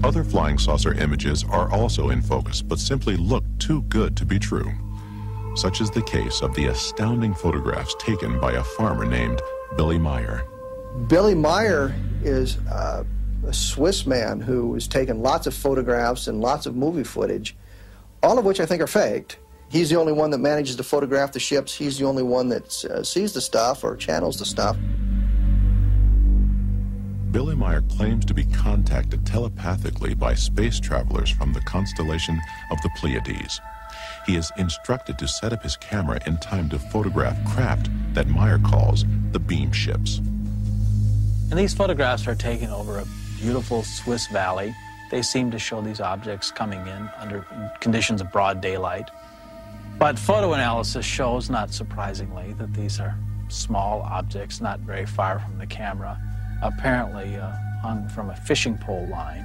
Other flying saucer images are also in focus, but simply look too good to be true. Such is the case of the astounding photographs taken by a farmer named Billy Meier. Billy Meier is a Swiss man who has taken lots of photographs and lots of movie footage, all of which I think are faked. He's the only one that manages to photograph the ships. He's the only one that sees the stuff or channels the stuff. Billy Meier claims to be contacted telepathically by space travelers from the constellation of the Pleiades. He is instructed to set up his camera in time to photograph craft that Meier calls the beam ships. And these photographs are taken over a beautiful Swiss valley. They seem to show these objects coming in under conditions of broad daylight. But photo analysis shows, not surprisingly, that these are small objects not very far from the camera, apparently hung from a fishing pole line.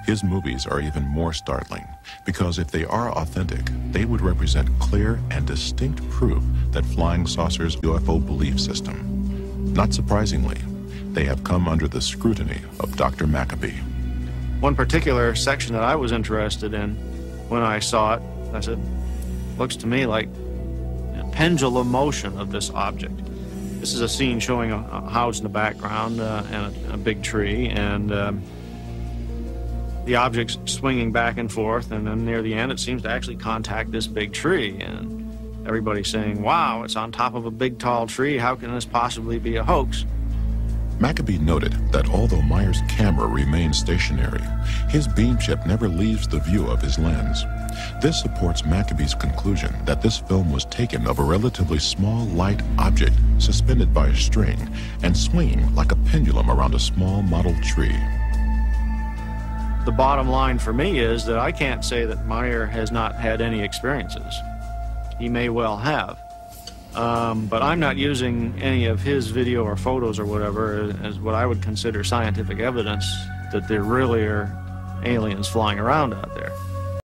His movies are even more startling because if they are authentic, they would represent clear and distinct proof that flying saucers UFO belief system. Not surprisingly, they have come under the scrutiny of Dr. Maccabee. One particular section that I was interested in when I saw it, I said, looks to me like a pendulum motion of this object. This is a scene showing a house in the background and a big tree, and the object's swinging back and forth, and then near the end it seems to actually contact this big tree, and everybody's saying, wow, it's on top of a big tall tree, how can this possibly be a hoax? Maccabee noted that although Meier's camera remains stationary, his beam chip never leaves the view of his lens. This supports Maccabee's conclusion that this film was taken of a relatively small, light object suspended by a string and swinging like a pendulum around a small model tree. The bottom line for me is that I can't say that Meier has not had any experiences. He may well have. But I'm not using any of his video or photos or whatever as what I would consider scientific evidence that there really are aliens flying around out there.